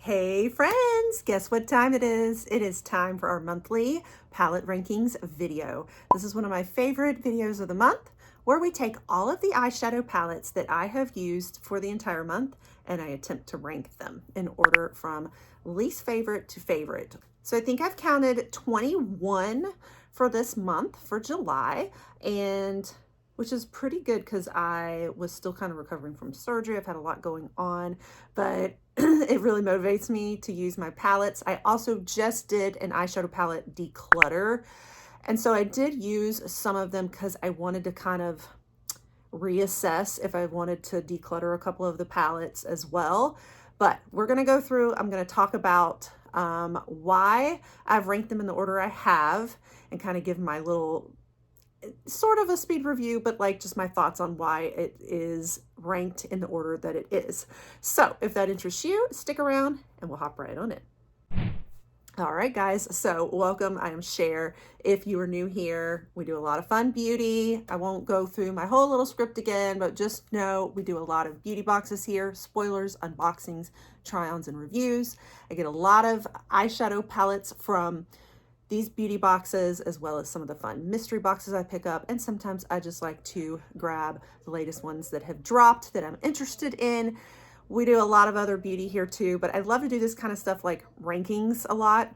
Hey friends, guess what time it is? It is time for our monthly palette rankings video. This is one of my favorite videos of the month where we take all of the eyeshadow palettes that I have used for the entire month and I attempt to rank them in order from least favorite to favorite. So I think I've counted 21 for this month for July, and which is pretty good because I was still kind of recovering from surgery. I've had a lot going on, but it really motivates me to use my palettes. I also just did an eyeshadow palette declutter. And so I did use some of them because I wanted to kind of reassess if I wanted to declutter a couple of the palettes as well. But we're going to go through, I'm going to talk about why I've ranked them in the order I have and kind of give my little sort of a speed review, but like just my thoughts on why it is ranked in the order that it is. So if that interests you, stick around and we'll hop right on it. All right, guys, so welcome. I am Cher. If you are new here, we do a lot of fun beauty. I won't go through my whole little script again, but just know we do a lot of beauty boxes here, spoilers, unboxings, try-ons, and reviews. I get a lot of eyeshadow palettes from these beauty boxes, as well as some of the fun mystery boxes I pick up. And sometimes I just like to grab the latest ones that have dropped that I'm interested in. We do a lot of other beauty here too, but I love to do this kind of stuff like rankings a lot.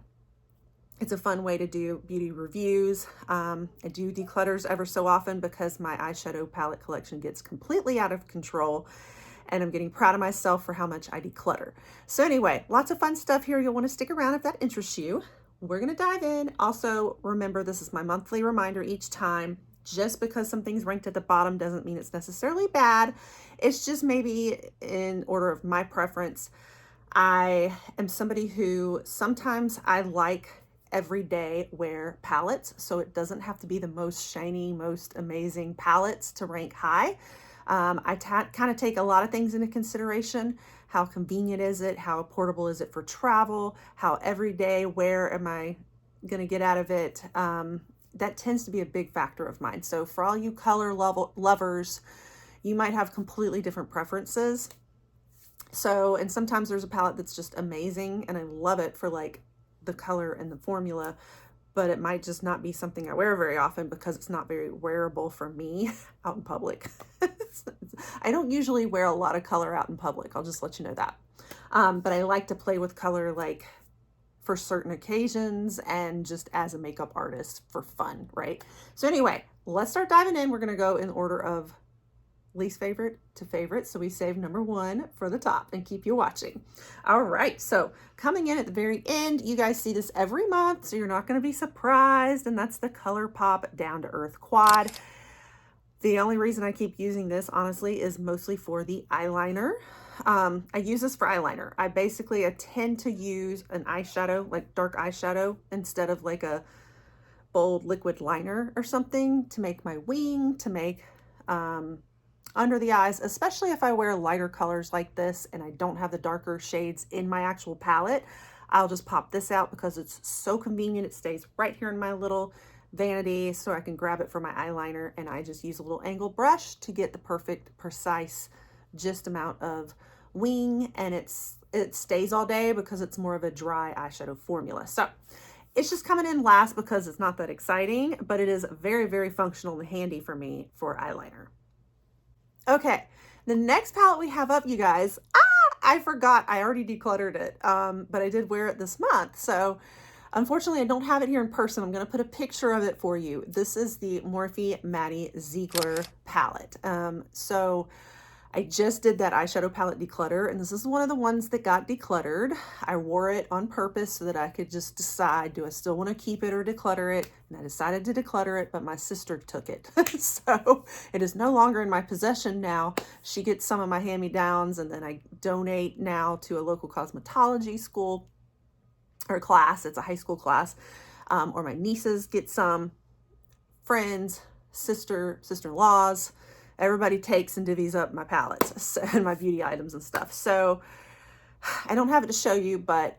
It's a fun way to do beauty reviews. I do declutters ever so often because my eyeshadow palette collection gets completely out of control, and I'm getting proud of myself for how much I declutter. So anyway, lots of fun stuff here. You'll want to stick around if that interests you. We're going to dive in. Also, remember, this is my monthly reminder each time. Just because something's ranked at the bottom doesn't mean it's necessarily bad. It's just maybe in order of my preference. I am somebody who sometimes I like everyday wear palettes, so it doesn't have to be the most shiny, most amazing palettes to rank high. I kind of take a lot of things into consideration. How convenient is it? How portable is it for travel? How everyday, where am I going to get out of it? That tends to be a big factor of mine. So for all you color lovers, you might have completely different preferences. So, and sometimes there's a palette that's just amazing and I love it for like the color and the formula, but it might just not be something I wear very often because it's not very wearable for me out in public. I don't usually wear a lot of color out in public. I'll just let you know that. But I like to play with color like for certain occasions and just as a makeup artist for fun, right? So anyway, let's start diving in. We're going to go in order of least favorite to favorite. So we save number one for the top and keep you watching. All right. So coming in at the very end, you guys see this every month, so you're not going to be surprised. And that's the Colourpop Down to Earth Quad. The only reason I keep using this, honestly, is mostly for the eyeliner. I use this for eyeliner. I tend to use an eyeshadow, like dark eyeshadow, instead of like a bold liquid liner or something to make my wing, to make under the eyes, especially if I wear lighter colors like this and I don't have the darker shades in my actual palette. I'll just pop this out because it's so convenient. It stays right here in my little vanity so I can grab it for my eyeliner, and I just use a little angle brush to get the perfect, precise, just amount of wing, and it stays all day because it's more of a dry eyeshadow formula. So it's just coming in last because it's not that exciting, but it is very, very functional and handy for me for eyeliner. Okay, the next palette we have up, you guys, I forgot, I already decluttered it, but I did wear it this month. So unfortunately, I don't have it here in person. I'm going to put a picture of it for you. This is the Morphe Maddie Ziegler palette. So I just did that eyeshadow palette declutter, and this is one of the ones that got decluttered. I wore it on purpose so that I could just decide, do I still want to keep it or declutter it? And I decided to declutter it, but my sister took it. So it is no longer in my possession now. She gets some of my hand-me-downs, and then I donate now to a local cosmetology school or class. It's a high school class, or my nieces get some, friends, sister-in-laws. Everybody takes and divvies up my palettes and my beauty items and stuff. So I don't have it to show you, but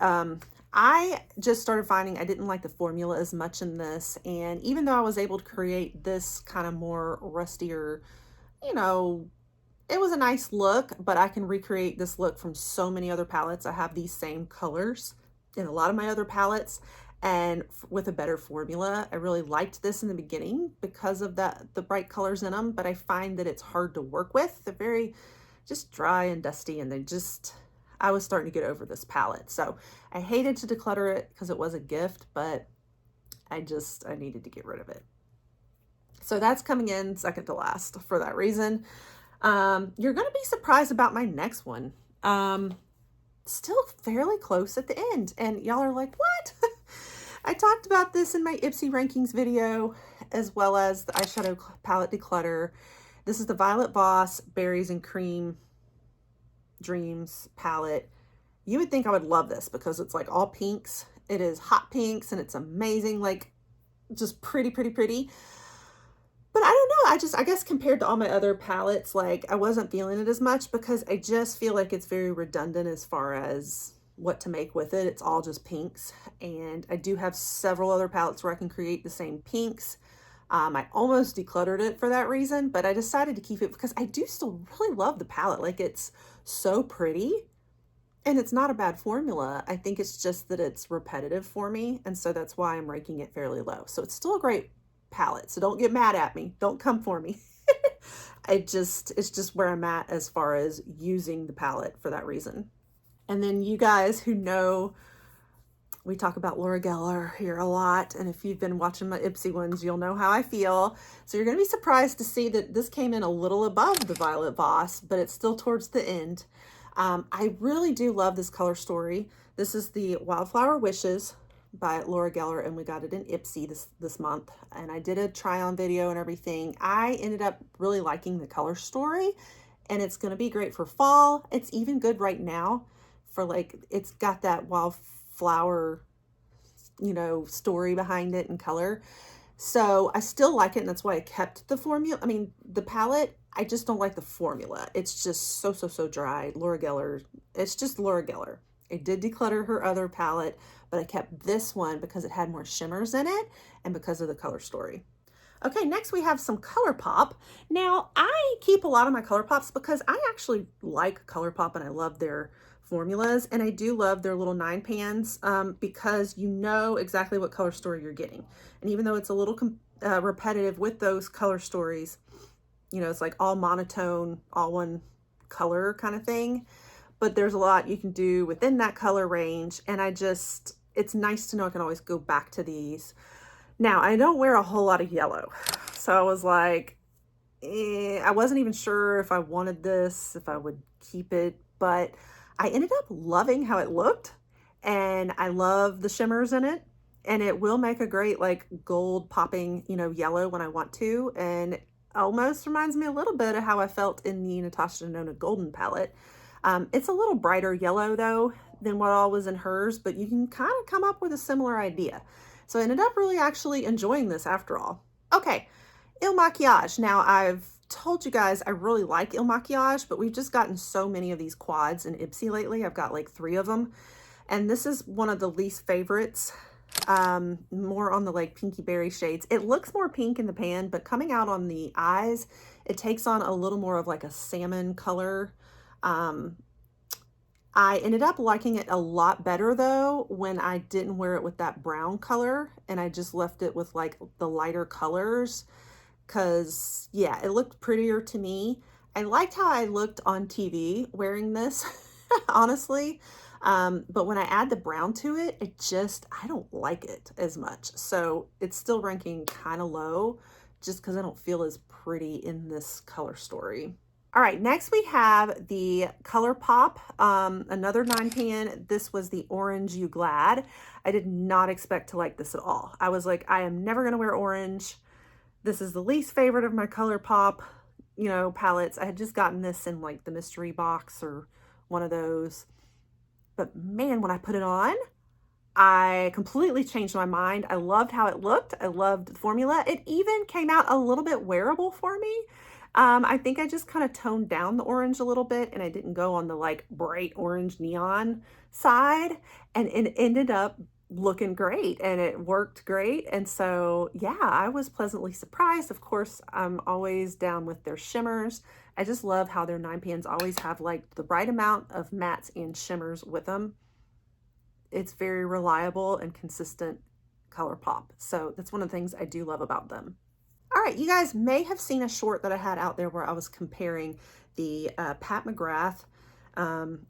I just started finding I didn't like the formula as much in this. And even though I was able to create this kind of more rustier, you know, it was a nice look, but I can recreate this look from so many other palettes. I have these same colors in a lot of my other palettes, and with a better formula. I really liked this in the beginning because of the bright colors in them, but I find that it's hard to work with. They're very just dry and dusty, and I was starting to get over this palette. So I hated to declutter it because it was a gift, but I needed to get rid of it. So that's coming in second to last for that reason. You're going to be surprised about my next one. Still fairly close at the end. And y'all are like, what? I talked about this in my Ipsy rankings video, as well as the eyeshadow palette declutter. This is the Violet Voss Berries and Cream Dreams palette. You would think I would love this because it's like all pinks. It is hot pinks and it's amazing, like just pretty, pretty, pretty. But I don't know, I guess compared to all my other palettes, like I wasn't feeling it as much because I just feel like it's very redundant as far as what to make with it. It's all just pinks. And I do have several other palettes where I can create the same pinks. I almost decluttered it for that reason, but I decided to keep it because I do still really love the palette. Like it's so pretty and it's not a bad formula. I think it's just that it's repetitive for me. And so that's why I'm ranking it fairly low. So it's still a great palette. So don't get mad at me. Don't come for me. It's just where I'm at as far as using the palette for that reason. And then you guys who know, we talk about Laura Geller here a lot. And if you've been watching my Ipsy ones, you'll know how I feel. So you're going to be surprised to see that this came in a little above the Violet Voss, but it's still towards the end. I really do love this color story. This is the Wildflower Wishes by Laura Geller, and we got it in Ipsy this month. And I did a try on video and everything. I ended up really liking the color story, and it's going to be great for fall. It's even good right now for like, it's got that wildflower, you know, story behind it and color. So I still like it, and that's why I kept the formula. I mean, the palette, I just don't like the formula. It's just so dry. Laura Geller, it's just Laura Geller. I did declutter her other palette, but I kept this one because it had more shimmers in it and because of the color story. Okay, next we have some Colourpop. Now, I keep a lot of my Colourpops because I actually like Colourpop and I love their formulas, and I do love their little 9 pans because you know exactly what color story you're getting. And even though it's a little repetitive with those color stories, you know, it's like all monotone, all one color kind of thing, but there's a lot you can do within that color range. And it's nice to know I can always go back to these. Now, I don't wear a whole lot of yellow. So I was like, I wasn't even sure if I wanted this, if I would keep it, but I ended up loving how it looked, and I love the shimmers in it, and it will make a great like gold popping, you know, yellow when I want to. And it almost reminds me a little bit of how I felt in the Natasha Denona Golden palette. It's a little brighter yellow though than what all was in hers, but you can kind of come up with a similar idea. So I ended up really actually enjoying this after all. Okay, Il Makiage. Now, I've told you guys I really like Il Makiage, but we've just gotten so many of these quads in Ipsy lately. I've got like 3 of them, and this is one of the least favorites. More on the like pinky berry shades. It looks more pink in the pan, but coming out on the eyes, it takes on a little more of like a salmon color. I ended up liking it a lot better though when I didn't wear it with that brown color, and I just left it with like the lighter colors, because yeah, it looked prettier to me. I liked how I looked on TV wearing this, honestly. But when I add the brown to it, I don't like it as much. So it's still ranking kind of low just because I don't feel as pretty in this color story. All right, next we have the Colourpop, another 9 pan. This was the Orange You Glad. I did not expect to like this at all. I was like, I am never gonna wear orange. This is the least favorite of my Colourpop, you know, palettes. I had just gotten this in like the mystery box or one of those. But man, when I put it on, I completely changed my mind. I loved how it looked. I loved the formula. It even came out a little bit wearable for me. I think I just kind of toned down the orange a little bit, and I didn't go on the like bright orange neon side, and it ended up looking great and it worked great. And so, yeah, I was pleasantly surprised. Of course, I'm always down with their shimmers. I just love how their 9 pans always have like the right amount of mattes and shimmers with them. It's very reliable and consistent Colourpop. So that's one of the things I do love about them. All right, you guys may have seen a short that I had out there where I was comparing the Pat McGrath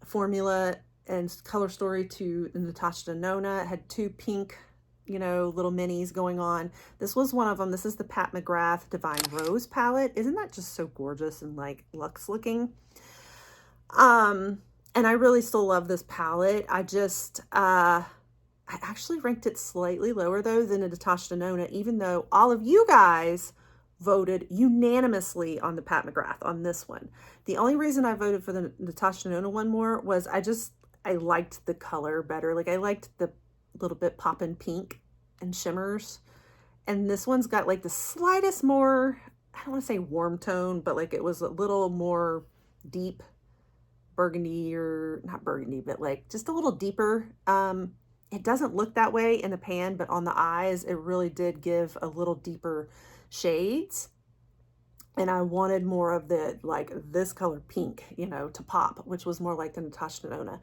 formula and color story to the Natasha Denona. It had two pink, you know, little minis going on. This was one of them. This is the Pat McGrath Divine Rose palette. Isn't that just so gorgeous and like luxe looking? And I really still love this palette. I actually ranked it slightly lower though than the Natasha Denona, even though all of you guys voted unanimously on the Pat McGrath on this one. The only reason I voted for the Natasha Denona one more was I liked the color better. Like I liked the little bit poppin' pink and shimmers. And this one's got like the slightest more, I don't want to say warm tone, but like it was a little more deep burgundy, or not burgundy, but like just a little deeper. It doesn't look that way in the pan, but on the eyes, it really did give a little deeper shades. And I wanted more of the, like this color pink, you know, to pop, which was more like the Natasha Denona.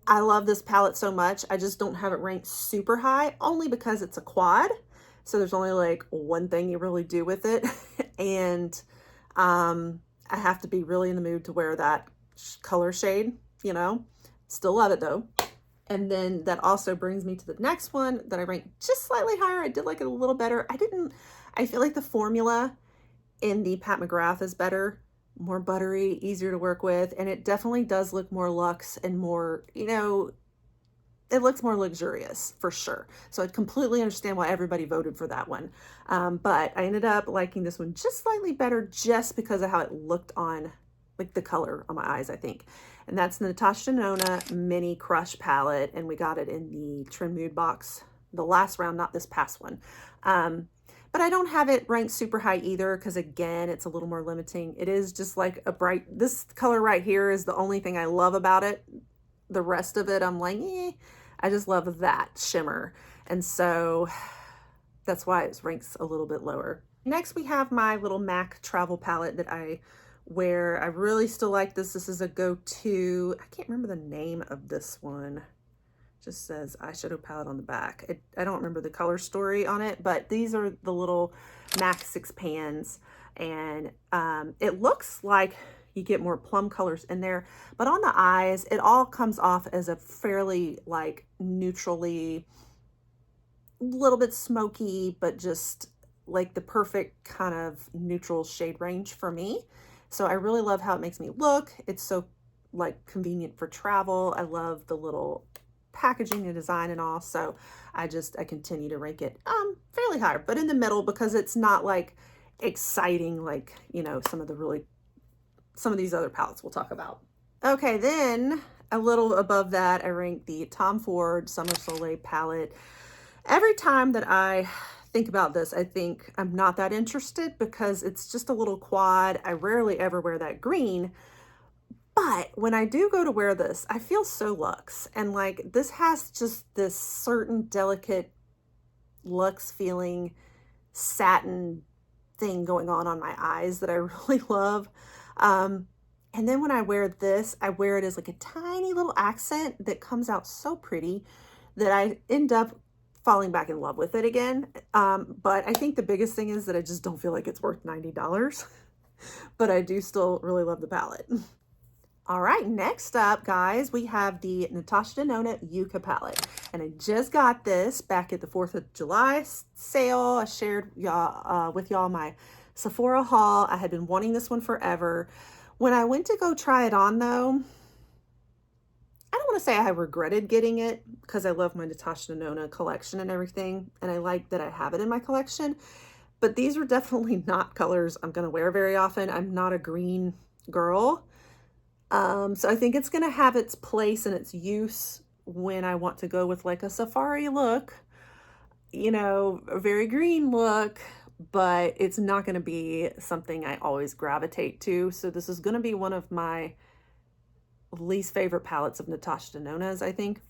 I love this palette so much. I just don't have it ranked super high, only because it's a quad. So there's only like one thing you really do with it. And I have to be really in the mood to wear that color shade, you know. Still love it though. And then that also brings me to the next one that I ranked just slightly higher. I did like it a little better. I feel like the formula in the Pat McGrath is better, more buttery, easier to work with. And it definitely does look more luxe and more, you know, it looks more luxurious for sure. So I completely understand why everybody voted for that one. But I ended up liking this one just slightly better just because of how it looked on, like the color on my eyes, I think. And that's the Natasha Denona Mini Crush palette. And we got it in the Trim Mood box, the last round, not this past one. But I don't have it ranked super high either because, again, it's a little more limiting. It is just like a bright, this color right here is the only thing I love about it. The rest of it, I'm like, I just love that shimmer. And so that's why it ranks a little bit lower. Next, we have my little MAC travel palette that I wear. I really still like this. This is a go-to. I can't remember the name of this one. It just says eyeshadow palette on the back. I don't remember the color story on it, but these are the little MAC 6 pans. And it looks like you get more plum colors in there, but on the eyes, it all comes off as a fairly like neutrally, little bit smoky, but just like the perfect kind of neutral shade range for me. So I really love how it makes me look. It's so like convenient for travel. I love the little packaging and design and all. So I continue to rank it fairly high, but in the middle, because it's not like exciting like, you know, some of these other palettes we'll talk about. Okay, then a little above that, I ranked the Tom Ford Summer Soleil palette. Every time that I think about this, I think I'm not that interested because it's just a little quad. I rarely ever wear that green. But when I do go to wear this, I feel so luxe. And like this has just this certain delicate luxe feeling satin thing going on my eyes that I really love. And then when I wear this, I wear it as like a tiny little accent that comes out so pretty that I end up falling back in love with it again. But I think the biggest thing is that I just don't feel like it's worth $90, but I do still really love the palette. All right, next up, guys, we have the Natasha Denona Yucca palette. And I just got this back at the 4th of July sale. I shared with y'all my Sephora haul. I had been wanting this one forever. When I went to go try it on, though, I don't want to say I regretted getting it because I love my Natasha Denona collection and everything, and I like that I have it in my collection. But these are definitely not colors I'm going to wear very often. I'm not a green girl. So I think it's going to have its place and its use when I want to go with like a safari look, you know, a very green look, but it's not going to be something I always gravitate to. So this is going to be one of my least favorite palettes of Natasha Denona's, I think.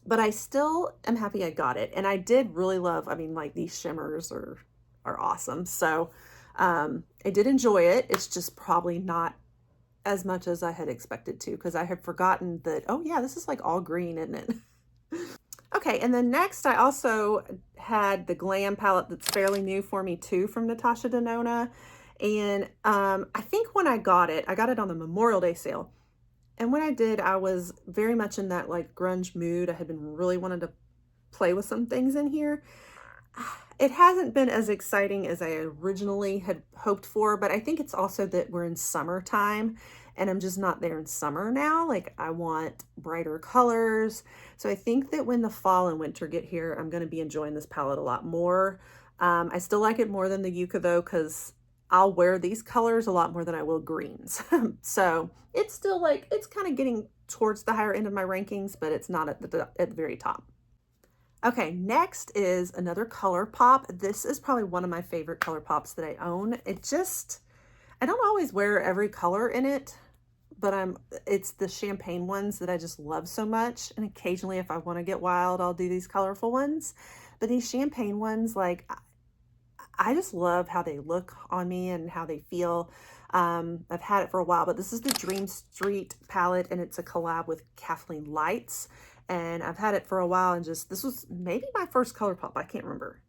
but I still am happy I got it. And I did really love, I mean, like these shimmers are awesome. So I did enjoy it. It's just probably not as much as I had expected to, because I had forgotten that, oh yeah, this is like all green, isn't it? Okay, and then next I also had the Glam palette that's fairly new for me too, from Natasha Denona. And I think when I got it on the Memorial Day sale. And when I did, I was very much in that like grunge mood. I had been really wanting to play with some things in here. It hasn't been as exciting as I originally had hoped for, but I think it's also that we're in summertime and I'm just not there in summer now. Like I want brighter colors. So I think that when the fall and winter get here, I'm going to be enjoying this palette a lot more. I still like it more than the Yucca though, because I'll wear these colors a lot more than I will greens. So it's still like, it's kind of getting towards the higher end of my rankings, but it's not at the very top. Okay, next is another Colourpop. This is probably one of my favorite Colourpops that I own. I don't always wear every color in it, but it's the champagne ones that I just love so much. And occasionally if I want to get wild, I'll do these colorful ones. But these champagne ones, like, I just love how they look on me and how they feel. I've had it for a while, but this is the Dream Street palette, and it's a collab with Kathleen Lights. And I've had it for a while, and this was maybe my first Colourpop. I can't remember.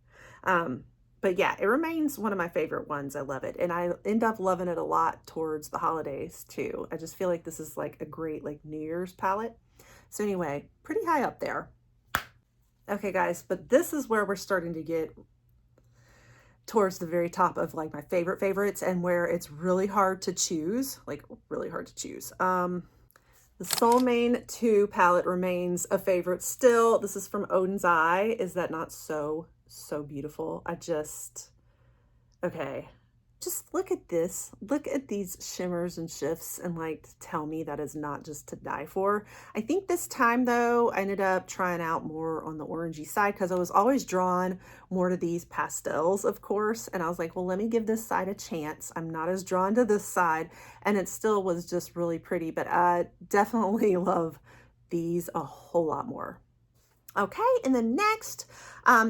But yeah, it remains one of my favorite ones. I love it. And I end up loving it a lot towards the holidays too. I just feel like this is like a great like New Year's palette. So anyway, pretty high up there. Okay guys, but this is where we're starting to get towards the very top of like my favorites, and where it's really hard to choose, like really hard to choose. The Soulmane 2 palette remains a favorite still. This is from Odin's Eye. Is that not so beautiful? Okay. Just look at this. Look at these shimmers and shifts, and like tell me that is not just to die for. I think this time though, I ended up trying out more on the orangey side, because I was always drawn more to these pastels, of course. And I was like, well, let me give this side a chance. I'm not as drawn to this side, and it still was just really pretty, but I definitely love these a whole lot more. Okay, and then next,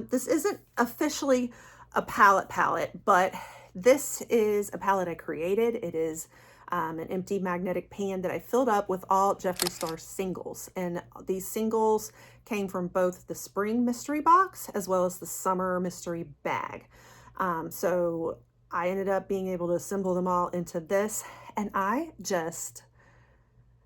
this isn't officially a palette, but this is a palette I created. It is an empty magnetic pan that I filled up with all Jeffree Star singles. And these singles came from both the spring mystery box as well as the summer mystery bag. So I ended up being able to assemble them all into this. And I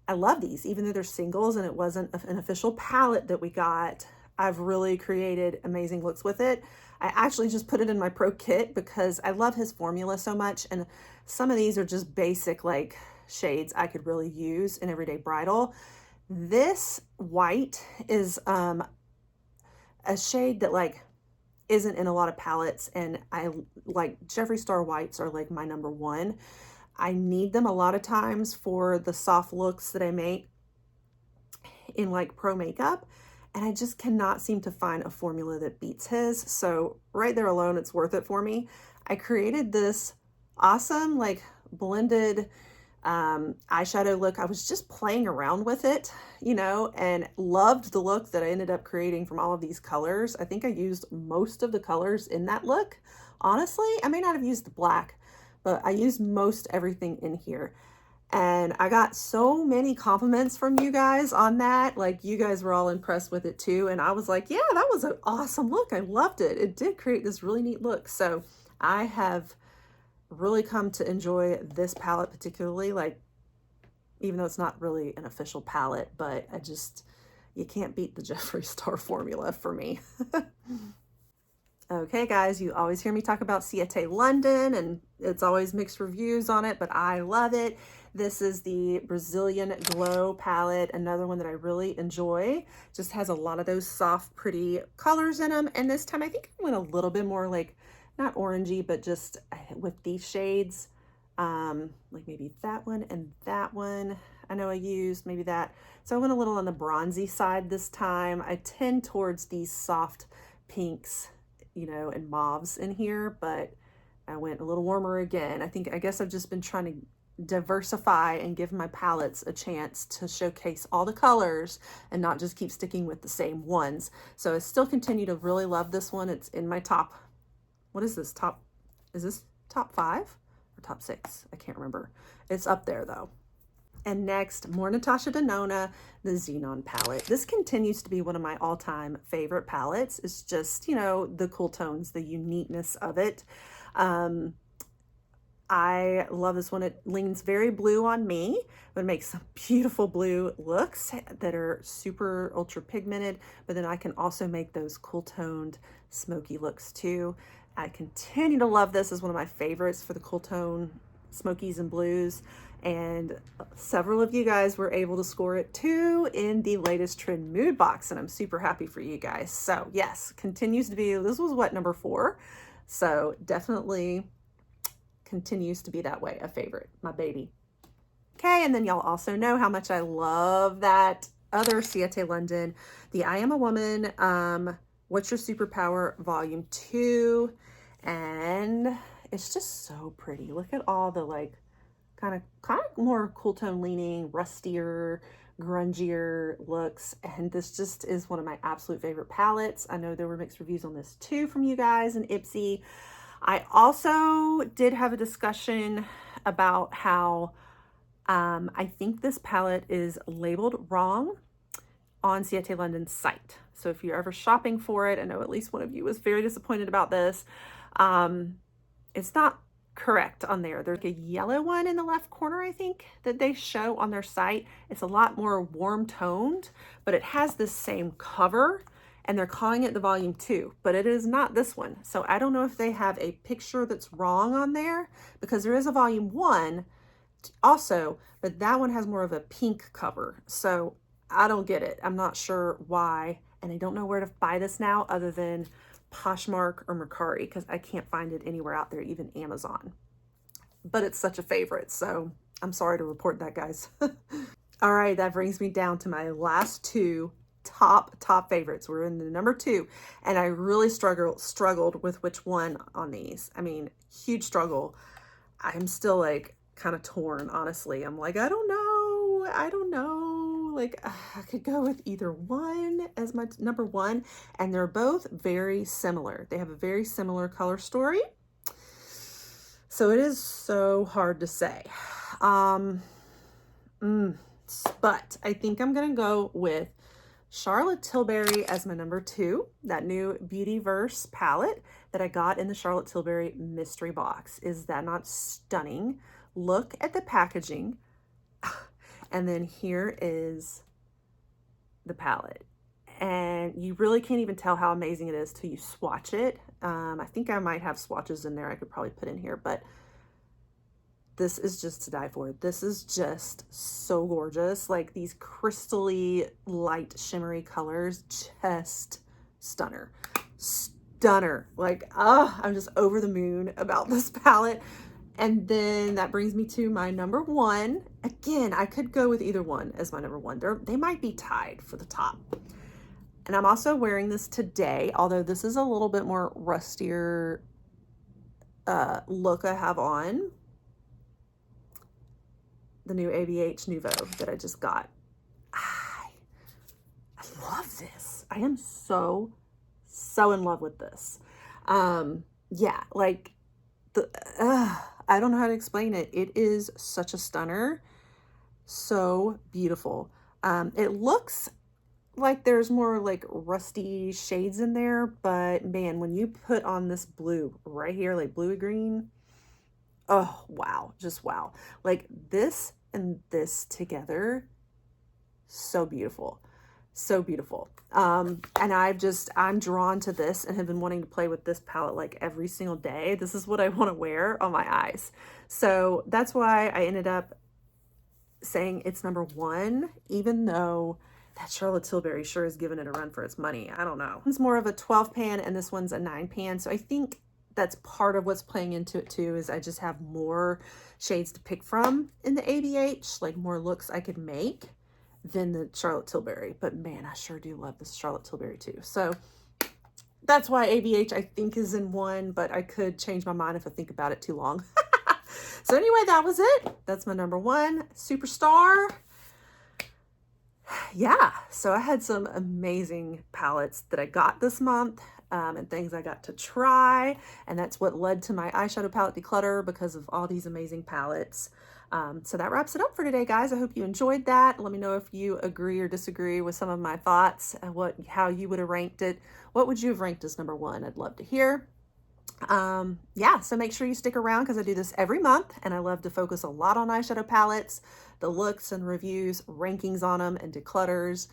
love these, even though they're singles and it wasn't an official palette that we got. I've really created amazing looks with it. I actually just put it in my pro kit because I love his formula so much, and some of these are just basic like shades I could really use in everyday bridal. This white is a shade that like isn't in a lot of palettes, and I like Jeffree Star whites are like my number one. I need them a lot of times for the soft looks that I make in like pro makeup. And I just cannot seem to find a formula that beats his. So right there alone, it's worth it for me. I created this awesome, like blended eyeshadow look. I was just playing around with it, you know, and loved the look that I ended up creating from all of these colors. I think I used most of the colors in that look. Honestly, I may not have used the black, but I used most everything in here. And I got so many compliments from you guys on that. Like, you guys were all impressed with it too. And I was like, yeah, that was an awesome look. I loved it. It did create this really neat look. So I have really come to enjoy this palette particularly, like, even though it's not really an official palette, but you can't beat the Jeffree Star formula for me. Okay, guys, you always hear me talk about Ciate London, and it's always mixed reviews on it, but I love it. This is the Brazilian Glow palette, another one that I really enjoy. Just has a lot of those soft, pretty colors in them. And this time I think I went a little bit more like, not orangey, but just with these shades, like maybe that one and that one. I know I used maybe that. So I went a little on the bronzy side this time. I tend towards these soft pinks, you know, and mauves in here, but I went a little warmer again. I guess I've just been trying to diversify and give my palettes a chance to showcase all the colors and not just keep sticking with the same ones. So I still continue to really love this one. It's in my top, what is this, is this top 5 or top 6? I can't remember. It's up there though. And next, more Natasha Denona, the Xenon palette. This continues to be one of my all-time favorite palettes. It's just, you know, the cool tones, the uniqueness of it. I love this one. It leans very blue on me, but it makes some beautiful blue looks that are super ultra pigmented, but then I can also make those cool toned smoky looks too. I continue to love this as one of my favorites for the cool tone smokies and blues, and several of you guys were able to score it too in the latest trend mood box, and I'm super happy for you guys. So yes, continues to be, this was what, number 4, so definitely continues to be that way, a favorite, my baby. Okay, and then y'all also know how much I love that other Ciate London, the I Am a Woman, What's Your Superpower Volume 2, and it's just so pretty. Look at all the like kind of more cool tone leaning, rustier, grungier looks, and this just is one of my absolute favorite palettes. I know there were mixed reviews on this too from you guys and Ipsy. I also did have a discussion about how I think this palette is labeled wrong on Ciate London's site. So if you're ever shopping for it, I know at least one of you was very disappointed about this. It's not correct on there. There's a yellow one in the left corner, I think, that they show on their site. It's a lot more warm toned, but it has this same cover, and they're calling it the volume 2, but it is not this one. So I don't know if they have a picture that's wrong on there, because there is a volume 1 also, but that one has more of a pink cover. So I don't get it. I'm not sure why, and I don't know where to buy this now other than Poshmark or Mercari, because I can't find it anywhere out there, even Amazon. But it's such a favorite, so I'm sorry to report that, guys. All right, that brings me down to my last 2 top favorites. We're in the number 2, and I really struggled with which one on these. I mean, huge struggle. I'm still like kind of torn, honestly. I'm like, I don't know, like I could go with either one as my number 1, and they're both very similar. They have a very similar color story, so it is so hard to say. But I think I'm gonna go with Charlotte Tilbury as my number 2, that new Beautyverse palette that I got in the Charlotte Tilbury mystery box. Is that not stunning? Look at the packaging. And then here is the palette. And you really can't even tell how amazing it is till you swatch it. I think I might have swatches in there I could probably put in here, but this is just to die for. This is just so gorgeous. Like these crystally light shimmery colors, just stunner. Like, I'm just over the moon about this palette. And then that brings me to my number 1. Again, I could go with either one as my number 1. They might be tied for the top. And I'm also wearing this today, although this is a little bit more rustier look I have on. The new ABH Nouveau that I just got. I love this. I am so in love with this. Yeah, like I don't know how to explain it. It is such a stunner. So beautiful. It looks like there's more like rusty shades in there, but man, when you put on this blue right here, like bluey green, oh wow, just wow. Like this and this together, so beautiful, so beautiful. And I'm drawn to this and have been wanting to play with this palette like every single day. This is what I want to wear on my eyes. So that's why I ended up saying it's number 1, even though that Charlotte Tilbury sure has given it a run for its money. I don't know. It's more of a 12 pan and this one's a 9 pan. So I think that's part of what's playing into it too, is I just have more shades to pick from in the ABH, like more looks I could make than the Charlotte Tilbury. But man, I sure do love this Charlotte Tilbury too. So that's why ABH I think is in 1, but I could change my mind if I think about it too long. So anyway, that was it. That's my number one superstar. Yeah, so I had some amazing palettes that I got this month and things I got to try. And that's what led to my eyeshadow palette declutter because of all these amazing palettes. So that wraps it up for today, guys. I hope you enjoyed that. Let me know if you agree or disagree with some of my thoughts and how you would have ranked it. What would you have ranked as number one? I'd love to hear. Yeah, so make sure you stick around because I do this every month and I love to focus a lot on eyeshadow palettes, the looks and reviews, rankings on them, and declutters,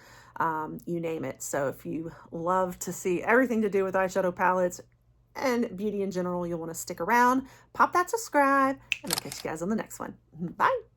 you name it. So if you love to see everything to do with eyeshadow palettes and beauty in general, you'll want to stick around, pop that subscribe, and I'll catch you guys on the next one. Bye.